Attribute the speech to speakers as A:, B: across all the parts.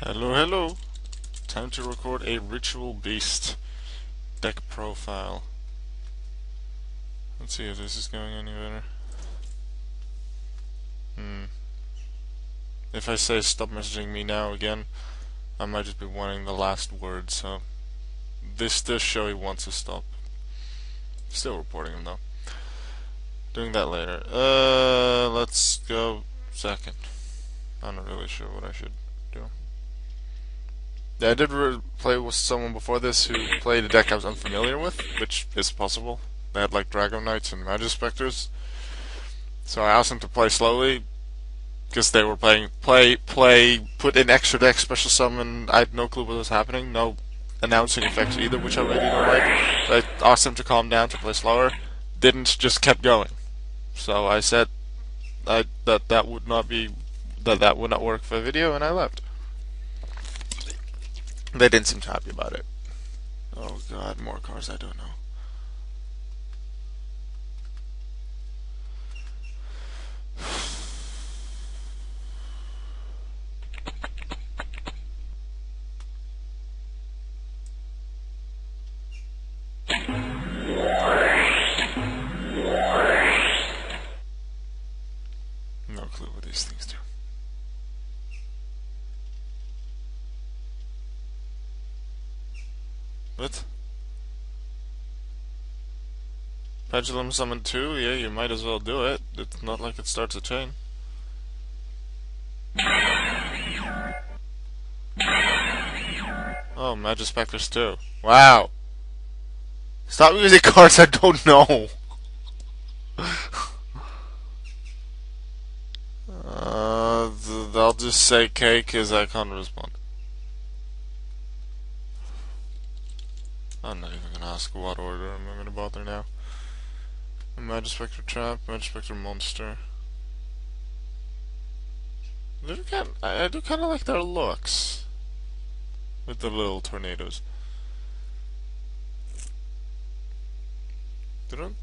A: Hello, hello. Time to record a ritual beast deck profile. Let's see if this is going any better. If I say stop messaging me now again, I might just be wanting the last word, so this does show he wants to stop. Still reporting him though. Doing that later. Let's go second. I'm not really sure what I should do. Yeah, I did play with someone before this who played a deck I was unfamiliar with, which is possible. They had like Dragon Knights and Magic Specters. So I asked them to play slowly, because they were put in extra deck, special summon. I had no clue what was happening, no announcing effects either, which I really don't like. So I asked them to calm down, to play slower. Didn't, just kept going. So I said that would not work for a video, and I left. They didn't seem too happy about it. Oh god, more cards I don't know. No clue what these things do. What? Pendulum Summon 2? Yeah, you might as well do it. It's not like it starts a chain. Oh, Magic Specters 2. Wow! Stop using cards I don't know! I'll just say K because I can't respond. I'm not even gonna ask what order I'm not gonna bother now. Magic Spectre Trap, Magic Spectre Monster. I do kind of like their looks. With the little tornadoes. They don't...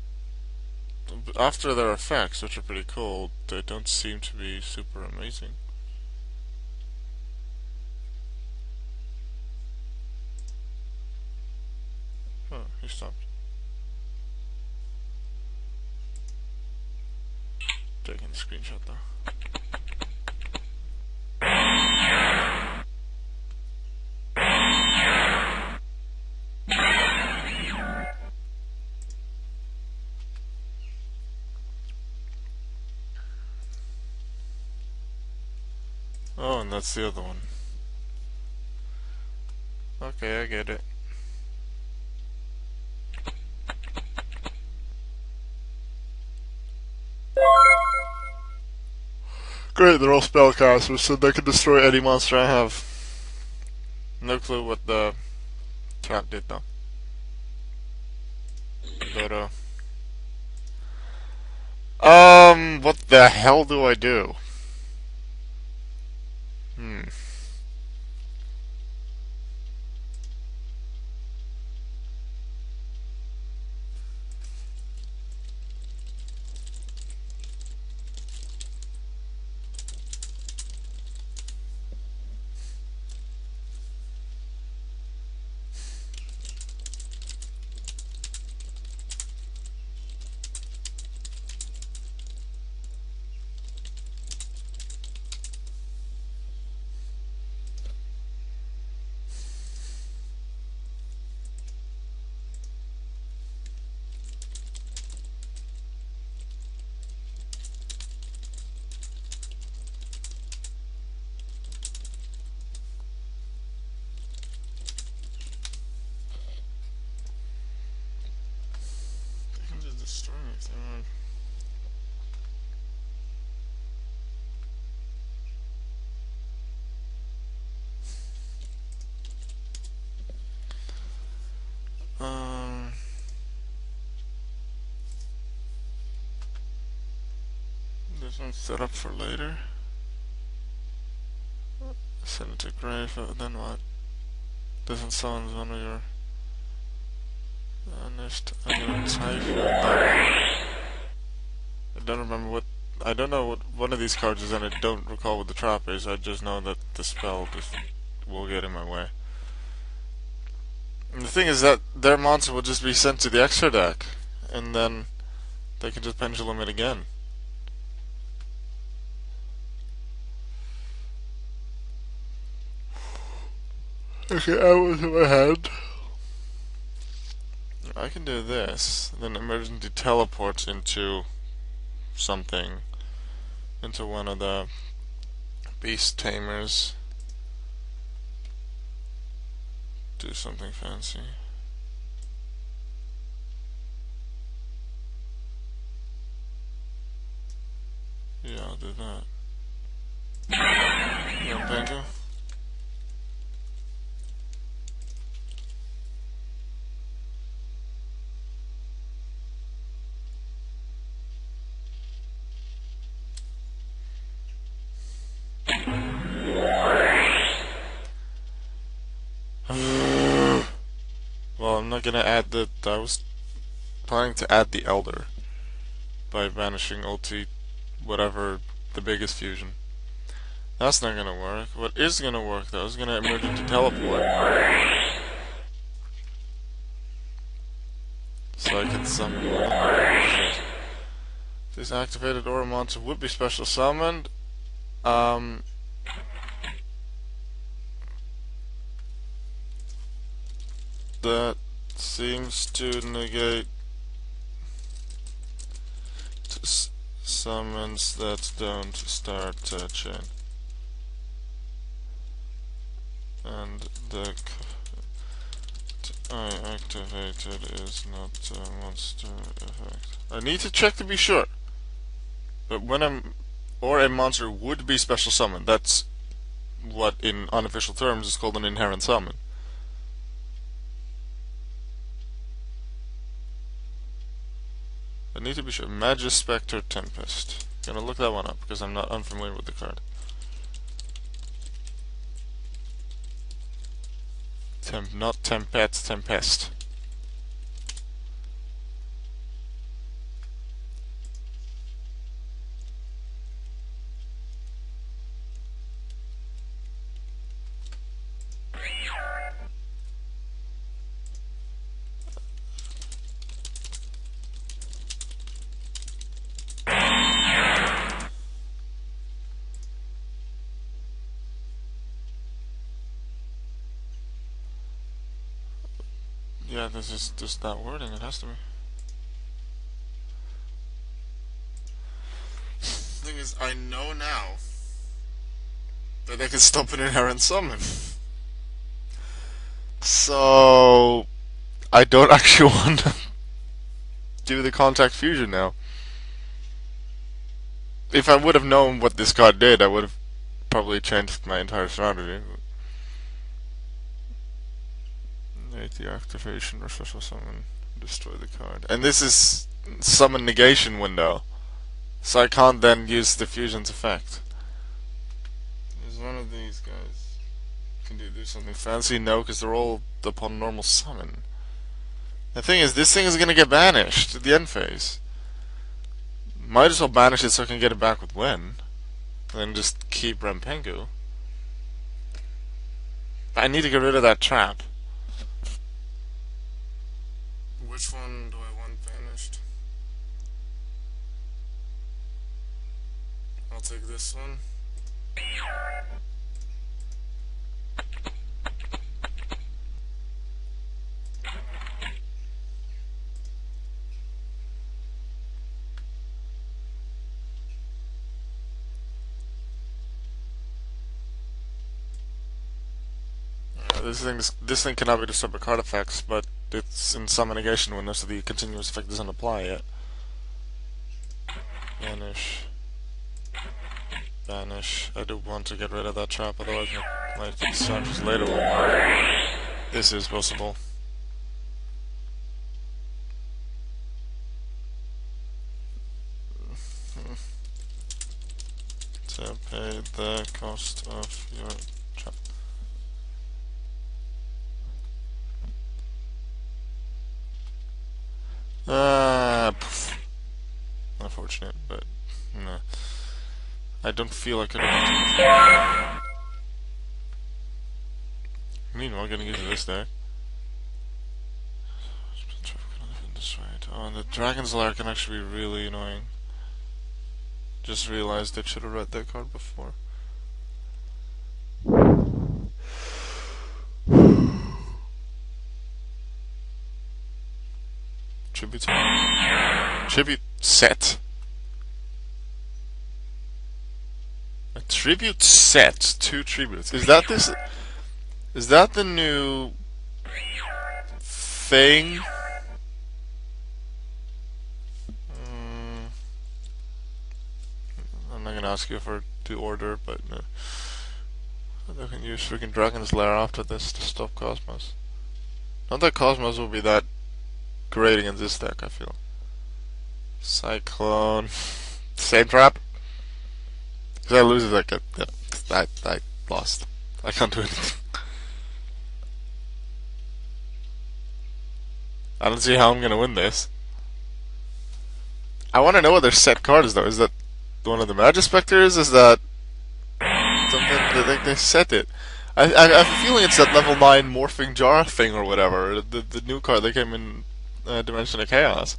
A: After their effects, which are pretty cool, they don't seem to be super amazing. Oh, he stopped. Taking a screenshot though. Oh, and that's the other one. Okay, I get it. Great, they're all spellcasters, so they can destroy any monster I have. No clue what the trap did though. But what the hell do I do? This one's set up for later. Send it to grave, then what? Doesn't sound one of your honest typhoon. I don't remember what. I don't know what one of these cards is, and I don't recall what the trap is. I just know that the spell just will get in my way. And the thing is that their monster will just be sent to the extra deck, and then they can just pendulum it again. Okay, I was in my hand. I can do this, then emergency teleport into something, into one of the beast tamers. Do something fancy. Yeah, I'll do that. Yeah, thank you. Well, I'm not gonna add the. I was planning to add the Elder by banishing Ulti, whatever the biggest fusion. That's not gonna work. What is gonna work though is gonna emerge into teleport. So I can summon one. This activated aura monster would be special summoned. That seems to negate summons that don't start chain. And the I activated is not a monster effect. I need to check to be sure. But when a monster would be special summoned, that's what in unofficial terms is called an inherent summon. I need to be sure. Magispector Tempest. Gonna look that one up because I'm not unfamiliar with the card. Not Tempest, Tempest. Yeah, this is just that wording, it has to be. Thing is, I know now that I can stop an inherent summon. So I don't actually want to do the contact fusion now. If I would have known what this card did, I would have probably changed my entire strategy. The activation or special summon, destroy the card. And this is summon negation window, so I can't then use the fusion's effect. There's one of these guys. Can you do something fancy? No, because they're all upon normal summon. The thing is, this thing is gonna get banished at the end phase. Might as well banish it so I can get it back with Wen. And then just keep Rampengu. I need to get rid of that trap. Which one do I want banished? I'll take this one. This thing cannot be disturbed by card effects, but it's in summon negation window, so the continuous effect doesn't apply yet. Banish. Banish. I do want to get rid of that trap, otherwise my strategies later will work. This is possible. To pay the cost of your trap. Unfortunate, but no. I don't feel like it. meanwhile, getting used to this deck. Oh, and the Dragon's Lair can actually be really annoying. Just realized I should have read that card before. Tribute set. A tribute set. 2 tributes. Is that this? Is that the new thing? I'm not gonna ask you for to order, but I can use freaking Dragon's Lair after this to stop Cosmos. Not that Cosmos will be that great against this deck, I feel. Cyclone. Same trap? Because I lose it, I lost. I can't do anything. I don't see how I'm gonna win this. I want to know what their set card is, though. Is that one of the Magispectors? Is that something? They set it. I have a feeling it's that level 9 Morphing Jar thing or whatever. The new card that came in Dimension of Chaos.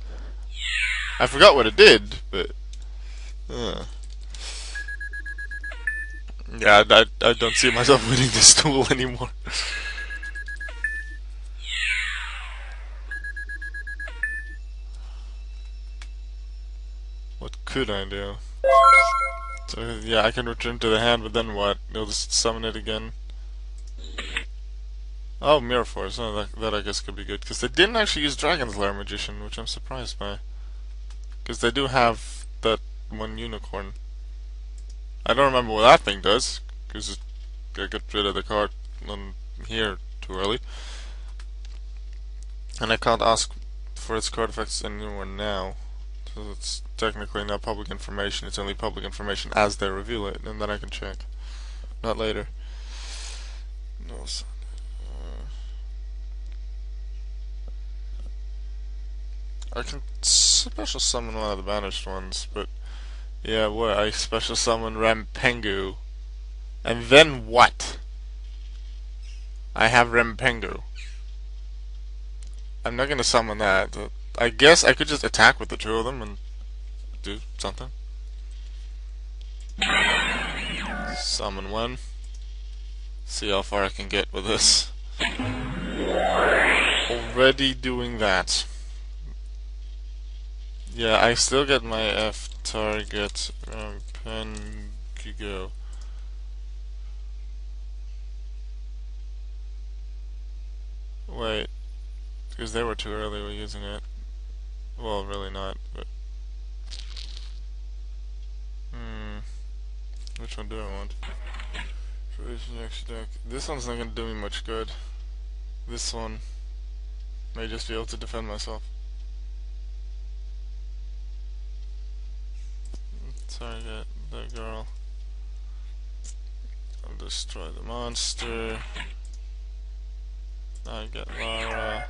A: I forgot what it did, but yeah, I don't see myself winning this duel anymore. What could I do? So yeah, I can return to the hand, but then what? They'll just summon it again. Oh, Mirror Force. Oh, that I guess could be good, because they didn't actually use Dragon's Lair Magician, which I'm surprised by. Because they do have that one unicorn. I don't remember what that thing does, because I got rid of the card on here too early. And I can't ask for its card effects anywhere now. So it's technically not public information, it's only public information as they reveal it, and then I can check. Not later. No. I can special summon one of the banished ones, but yeah, what? I special summon Rempengu. And then what? I have Rempengu. I'm not gonna summon that. I guess I could just attack with the 2 of them and do something. Summon 1. See how far I can get with this. Already doing that. Yeah, I still get my F target Pengigo. Wait, because they were too early with using it. Well, really not, but which one do I want? Next deck. This one's not gonna do me much good. This one may just be able to defend myself. Target the girl. I'll destroy the monster. I get Lara.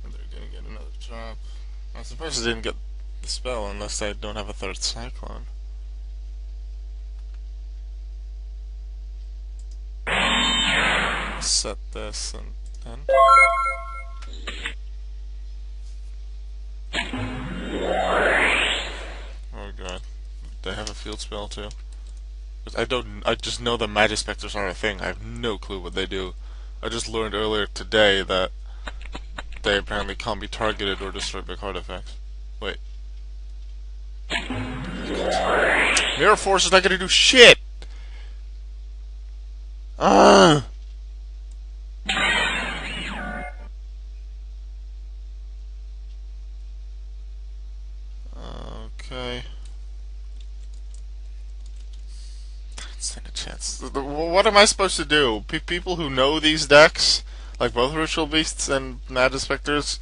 A: And they're gonna get another trap. I'm surprised I didn't get the spell unless I don't have a 3rd Cyclone. Set this and then. Oh god. They have a field spell too. I just know the Magispectors are a thing. I have no clue what they do. I just learned earlier today that they apparently can't be targeted or destroyed by card effects. Wait. Mirror Force is not gonna do shit! Okay. Stand a chance. What am I supposed to do? People who know these decks, like both Ritual Beasts and Magispectors,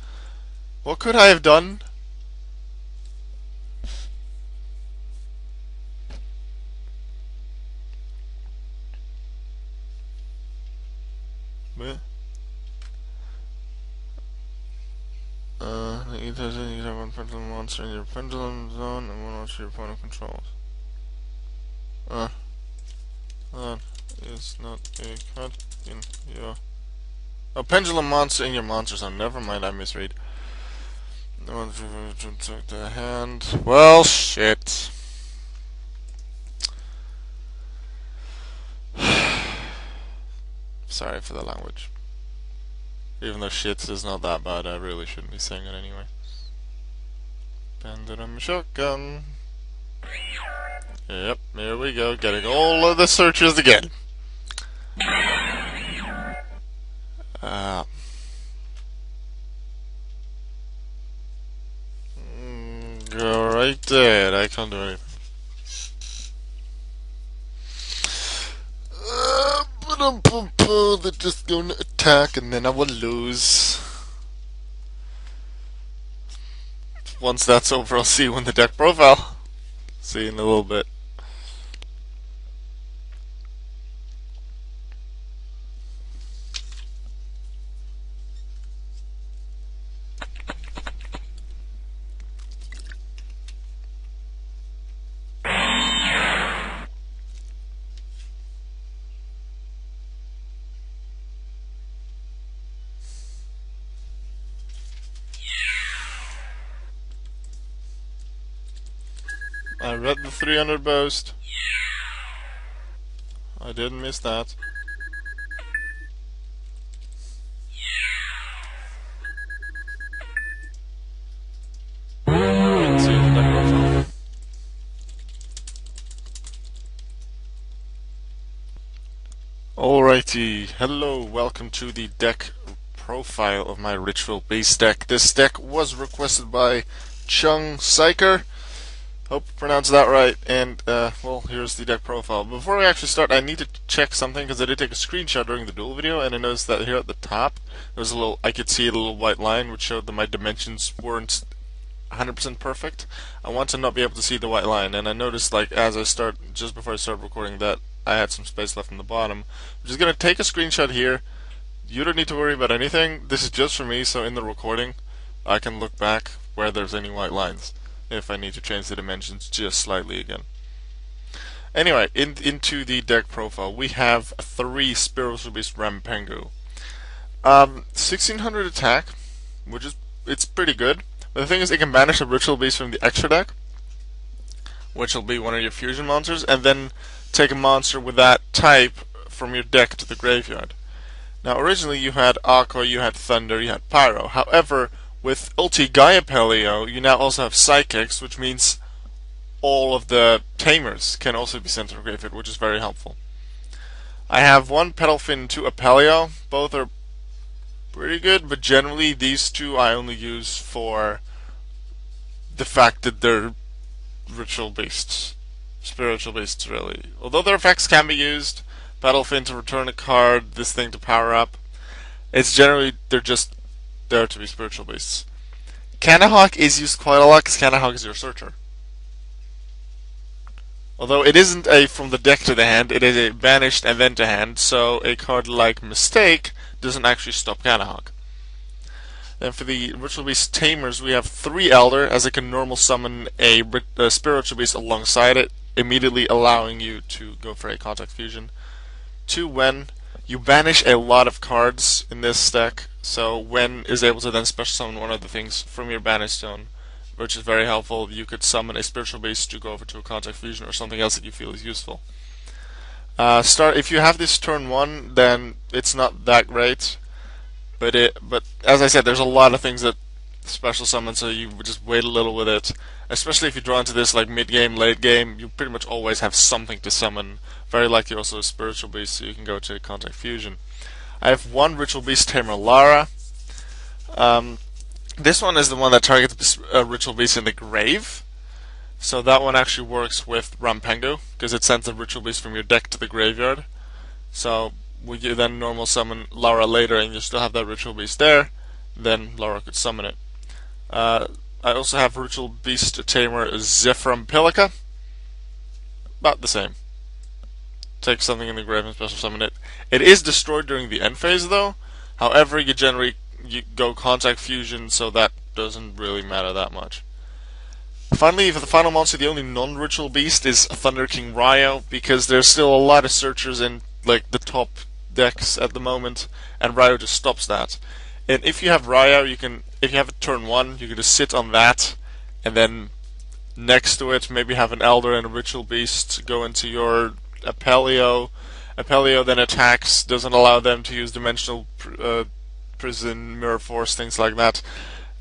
A: what could I have done? What? You have one pendulum monster in your pendulum zone and one monster your opponent controls. Hold on. is not a card in your... Oh, Pendulum monster in your monster zone. Never mind, I misread. No one took the hand. Well, shit. Sorry for the language. Even though shit is not that bad, I really shouldn't be saying it anyway. Pendulum shotgun. Yep, here we go, getting all of the searches again. Go right there, I can't do anything. They're just gonna attack and then I will lose. Once that's over, I'll see you in the deck profile. See you in a little bit. I read the 300 boast. I didn't miss that. Alrighty, hello, welcome to the deck profile of my Ritual Base deck. This deck was requested by Chung, Seiker. Hope I pronounced that right, and well, here's the deck profile. Before we actually start, I need to check something because I did take a screenshot during the duel video, and I noticed that here at the top, there was a little, I could see a little white line which showed that my dimensions weren't 100% perfect. I want to not be able to see the white line, and I noticed, like, as I start, just before I started recording, that I had some space left in the bottom. I'm just gonna take a screenshot here. You don't need to worry about anything. This is just for me, so in the recording, I can look back where there's any white lines, if I need to change the dimensions just slightly again. Anyway, into the deck profile, we have 3 Spiritual Beast Rampengu. 1600 attack, which is, it's pretty good. But the thing is, it can banish a Ritual Beast from the extra deck, which will be one of your fusion monsters, and then take a monster with that type from your deck to the graveyard. Now, originally you had Aqua, you had Thunder, you had Pyro. However, with Ulti-Apelio, you now also have Psychics, which means all of the Tamers can also be sent to the graveyard, which is very helpful. I have 1 Petalfin and 2 Apelio. Both are pretty good, but generally these 2 I only use for the fact that they're ritual beasts. Spiritual beasts, really. Although their effects can be used, Petalfin to return a card, this thing to power up, it's generally, they're just there to be spiritual beasts. Cannahawk is used quite a lot because Cannahawk is your searcher. Although it isn't a from the deck to the hand, it is a banished and then to hand, so a card like Mistake doesn't actually stop Cannahawk. Then for the Ritual Beast Tamers, we have 3 Elder, as it can normal summon a Spiritual Beast alongside it, immediately allowing you to go for a Contact Fusion. 2 Wen. You banish a lot of cards in this deck, so Wen is able to then special summon one of the things from your banish zone, which is very helpful. You could summon a Spiritual Beast to go over to a Contact Fusion or something else that you feel is useful. If you have this turn 1, then it's not that great. But as I said, there's a lot of things that special summon, so you just wait a little with it. Especially if you draw into this like mid-game, late-game, you pretty much always have something to summon. Very likely also a Spiritual Beast, so you can go to Contact Fusion. I have 1 Ritual Beast Tamer Lara. This one is the one that targets a Ritual Beast in the grave. So that one actually works with Rampengu, because it sends a Ritual Beast from your deck to the graveyard. So we then normal summon Lara later and you still have that Ritual Beast there, then Lara could summon it. I also have Ritual Beast Tamer Zephyrampilica. About the same. Take something in the grave and special summon it. It is destroyed during the end phase though. However, you go Contact Fusion, so that doesn't really matter that much. Finally, for the final monster, the only non-Ritual Beast is Thunder King Ryo, because there's still a lot of searchers in like the top decks at the moment, and Ryo just stops that. And if you have Ryo, if you have a turn 1, you can just sit on that, and then next to it maybe have an Elder and a Ritual Beast go into your Apelio. Apelio then attacks, doesn't allow them to use Dimensional Prison, Mirror Force, things like that.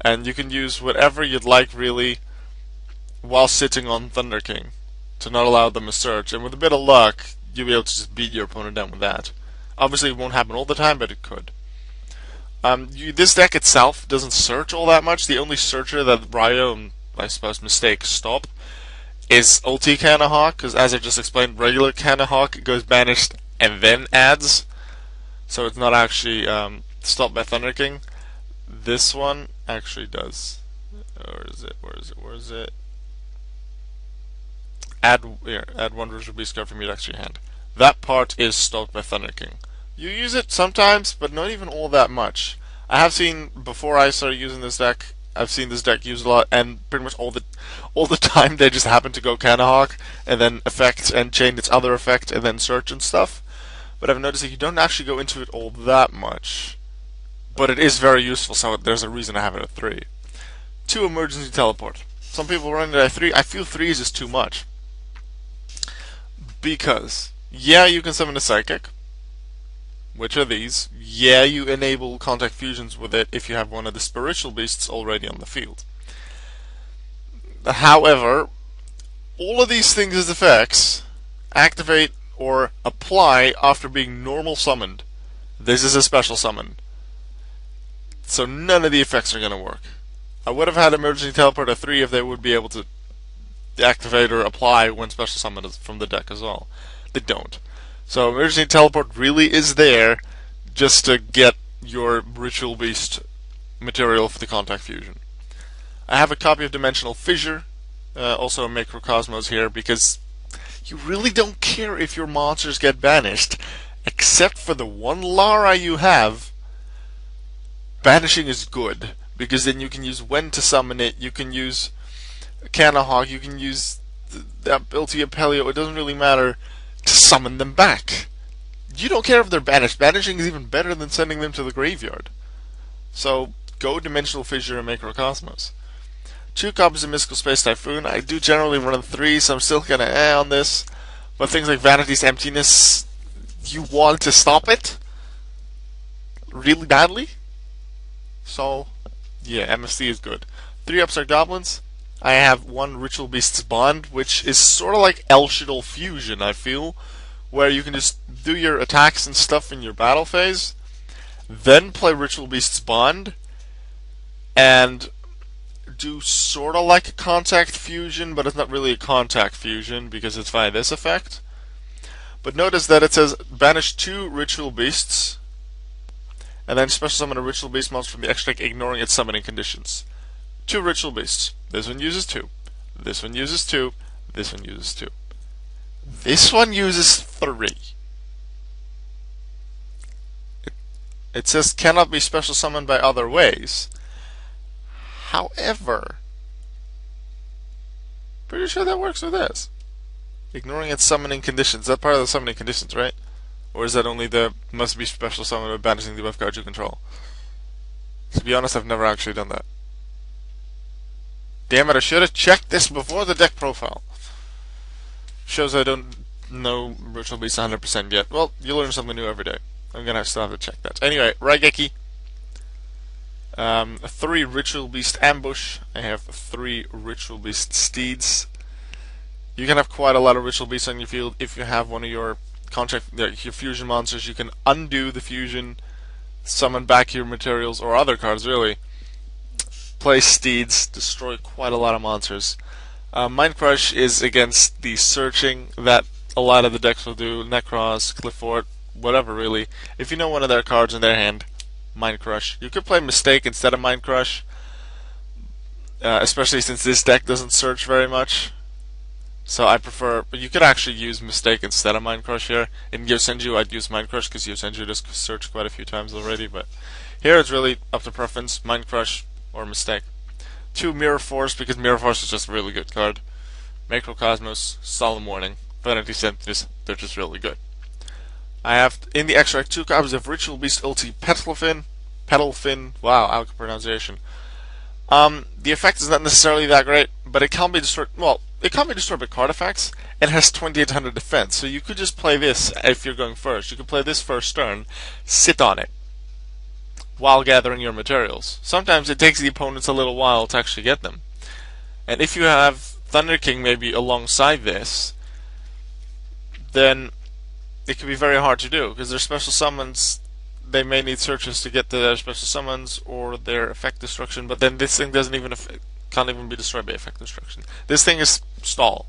A: And you can use whatever you'd like, really, while sitting on Thunder King, to not allow them to search. And with a bit of luck, you'll be able to just beat your opponent down with that. Obviously, it won't happen all the time, but it could. This deck itself doesn't search all that much. The only searcher that Ryo and, I suppose, Mistake stop is Ulti Canahawk, because as I just explained, regular Canahawk goes banished and then adds, so it's not actually stopped by Thunder King. This one actually does. Where is it? Add 1 Ritual Beast card from your deck to your hand. That part is stopped by Thunder King. You use it sometimes, but not even all that much. I have seen, before I started using this deck, I've seen this deck used a lot, and pretty much all the time they just happen to go Canahawk, and then effect and chain its other effect, and then search and stuff. But I've noticed that you don't actually go into it all that much. But it is very useful, so there's a reason I have it at 3. 2 Emergency Teleport. Some people run it at 3. I feel 3 is just too much. Because, yeah, you can summon a Psychic. Which are these? Yeah, you enable contact fusions with it if you have one of the spiritual beasts already on the field. However, all of these things as effects activate or apply after being normal summoned. This is a special summon. So none of the effects are going to work. I would have had Emergency Teleport at 3 if they would be able to activate or apply when special summon is from the deck as well. They don't. So Emergency Teleport really is there just to get your Ritual Beast material for the Contact Fusion. I have a copy of Dimensional Fissure, also a Macrocosmos here, because you really don't care if your monsters get banished, except for the one Lara you have. Banishing is good, because then you can use when to summon it, you can use Canahawk, you can use the Ulti-Apelio, it doesn't really matter, to summon them back. You don't care if they're banished. Banishing is even better than sending them to the graveyard. So, go Dimensional Fissure and Macrocosmos. 2 copies of Mystical Space Typhoon. I do generally run 3, so I'm still kinda on this. But things like Vanity's Emptiness, you want to stop it really badly. So, yeah, MST is good. 3 Upstart Goblins. I have 1 Ritual Beast's Bond, which is sort of like El Shaddoll Fusion, I feel, where you can just do your attacks and stuff in your battle phase, then play Ritual Beast's Bond, and do sort of like a Contact Fusion, but it's not really a Contact Fusion because it's via this effect. But notice that it says banish 2 Ritual Beasts, and then special summon a Ritual Beast monster from the extra deck, ignoring its summoning conditions. 2 Ritual Beasts. This one uses 2. This one uses 2. This one uses 2. This one uses 3. It says cannot be special summoned by other ways. However, pretty sure that works with this. Ignoring its summoning conditions. That's part of the summoning conditions, right? Or is that only the must be special summoned by banishing the buff card you control? To be honest, I've never actually done that. Damn it, I should have checked this before the deck profile. Shows I don't know Ritual Beast 100% yet. Well, you learn something new every day. I'm gonna still have to check that. Anyway, Raigeki. 3 Ritual Beast Ambush. I have 3 Ritual Beast Steeds. You can have quite a lot of Ritual Beasts on your field. If you have one of your your fusion monsters, you can undo the fusion, summon back your materials, or other cards really. Play Steeds, destroy quite a lot of monsters. Mind Crush is against the searching that a lot of the decks will do. Necros, Clifford, whatever really. If you know one of their cards in their hand, Mind Crush. You could play Mistake instead of Mind Crush, especially since this deck doesn't search very much. So I prefer, but you could actually use Mistake instead of Mind Crush here. In Yosenju I'd use Mind Crush because Yosenju does search quite a few times already, but here it's really up to preference, Mind Crush or Mistake. 2 Mirror Force, because Mirror Force is just a really good card. Macrocosmos, Solemn Warning, Vanity's Emptiness, they're just really good. I have in the extract 2 copies of Ritual Beast Ulti-Apelio. Wow, alpha pronunciation. The effect is not necessarily that great, but it can be destroyed. Well, it can be destroyed by card effects, and has 2800 defense. So you could just play this if you're going first. You could play this first turn, sit on it, while gathering your materials. Sometimes it takes the opponents a little while to actually get them. And if you have Thunder King maybe alongside this, then it can be very hard to do, because their special summons, they may need searches to get to their special summons or their effect destruction, but then this thing can't even be destroyed by effect destruction. This thing is stall.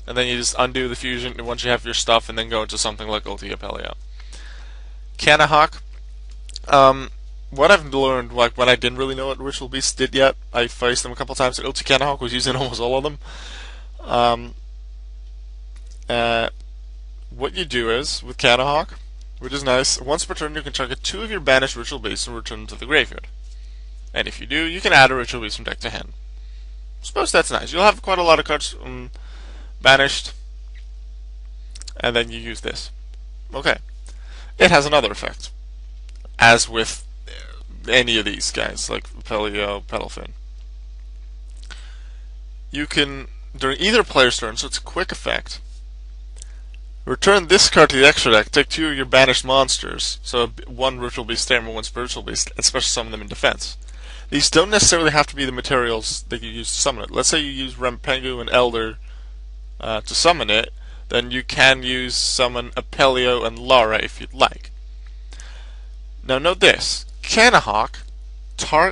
A: And then you just undo the fusion once you have your stuff and then go into something like Ulti-Apelio. Canahawk. What I've learned, like when I didn't really know what Ritual Beasts did yet, I faced them a couple times, and Ulti Canahawk was using almost all of them. What you do is, with Canahawk, which is nice, once per turn you can target 2 of your banished Ritual Beasts and return them to the graveyard. And if you do, you can add a Ritual Beast from deck to hand. I suppose that's nice. You'll have quite a lot of cards banished, and then you use this. Okay. It has another effect, as with any of these guys, like Apelio, Petalfin. You can, during either player's turn, so it's a quick effect, return this card to the extra deck, take 2 of your banished monsters, so 1 Ritual Beast Tamer, 1 Spiritual Beast, and special summon them in defense. These don't necessarily have to be the materials that you use to summon it. Let's say you use Rempengu and Elder to summon it, then you can summon Apelio and Lara if you'd like. Now note this, Canahawk,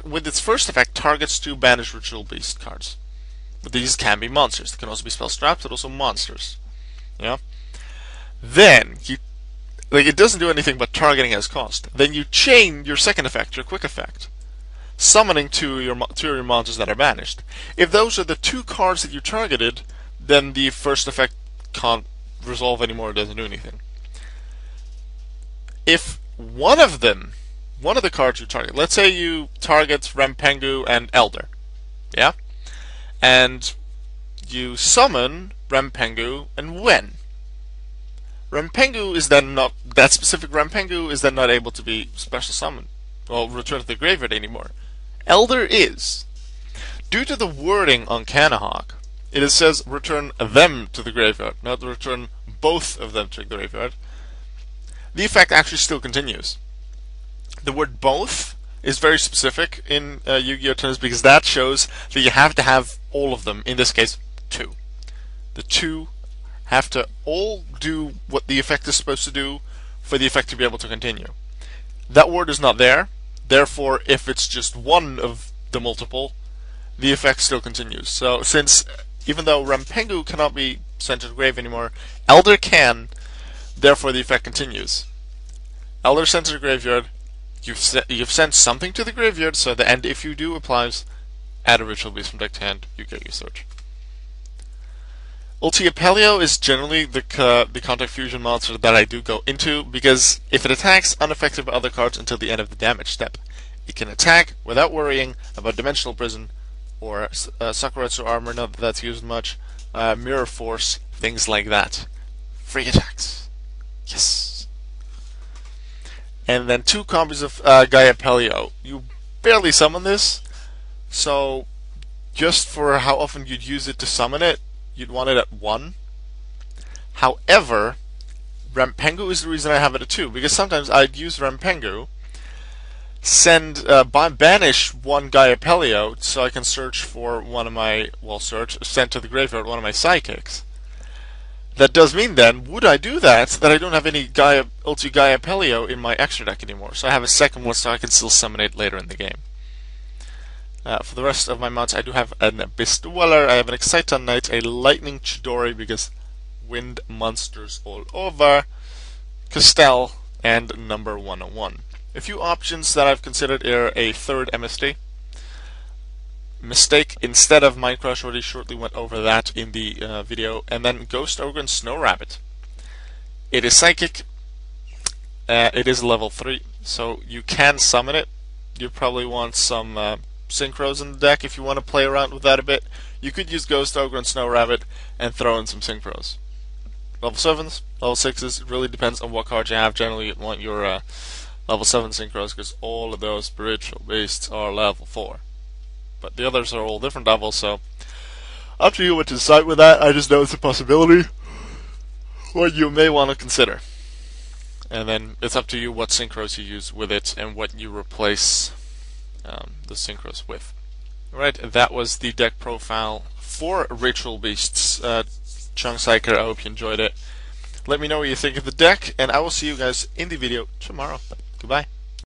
A: with its first effect, targets 2 banished Ritual Beast cards. But these can be monsters. They can also be spell traps, but also monsters. Yeah? Then, it doesn't do anything but targeting as cost. Then you chain your second effect, your quick effect, summoning 2 of your monsters that are banished. If those are the 2 cards that you targeted, then the first effect can't resolve anymore, it doesn't do anything. If one of the cards you target, let's say you target Rempengu and Elder, yeah? And you summon Rempengu and Wen. Rempengu is then not, that specific Rempengu is then not able to be special summoned, or return to the graveyard anymore. Elder is. Due to the wording on Canahawk, it says return them to the graveyard, not return both of them to the graveyard. The effect actually still continues. The word both is very specific in Yu-Gi-Oh! Terms because that shows that you have to have all of them, in this case, 2. The 2 have to all do what the effect is supposed to do for the effect to be able to continue. That word is not there, therefore if it's just one of the multiple, the effect still continues. So since, even though Rempengu cannot be sent to the grave anymore, Elder can, therefore the effect continues. Elder sent to the graveyard, you've sent something to the graveyard, so the end, if you do, applies, add a Ritual Beast from deck to hand, you get your search. Ulti-Apelio is generally the contact fusion monster that I do go into, because if it attacks unaffected by other cards until the end of the damage step, it can attack without worrying about Dimensional Prison or Sakuretsu Armor, not that that's used much, Mirror Force, things like that. Free attacks. Yes! And then 2 copies of Ulti-Apelio. You barely summon this, so just for how often you'd use it to summon it, you'd want it at 1. However, Rempengu is the reason I have it at 2, because sometimes I'd use Rempengu, banish 1 Ulti-Apelio so I can search for one of my, send to the graveyard one of my Seikers. That does mean then, would I do that I don't have any Ulti-Apelio in my extra deck anymore, so I have a second one so I can still summon it later in the game. For the rest of my mounts, I do have an Abyss Dweller, I have an Exciton Knight, a Lightning Chidori because wind monsters all over, Castell, and number 101. A few options that I've considered are a 3rd MST. Mistake, instead of Minecraft, already shortly went over that in the video, and then Ghost Ogre and Snow Rabbit. It is psychic, it is level 3, so you can summon it. You probably want some synchros in the deck if you want to play around with that a bit. You could use Ghost Ogre and Snow Rabbit and throw in some synchros. level 7s, level 6s. It really depends on what card you have. Generally, you want your level 7 synchros because all of those spiritual beasts are level 4. But the others are all different levels, so up to you what to decide with that. I just know it's a possibility what you may want to consider. And then it's up to you what synchros you use with it and what you replace the synchros with. Alright, that was the deck profile for Ritual Beasts. Chung, Seiker, I hope you enjoyed it. Let me know what you think of the deck, and I will see you guys in the video tomorrow. Goodbye.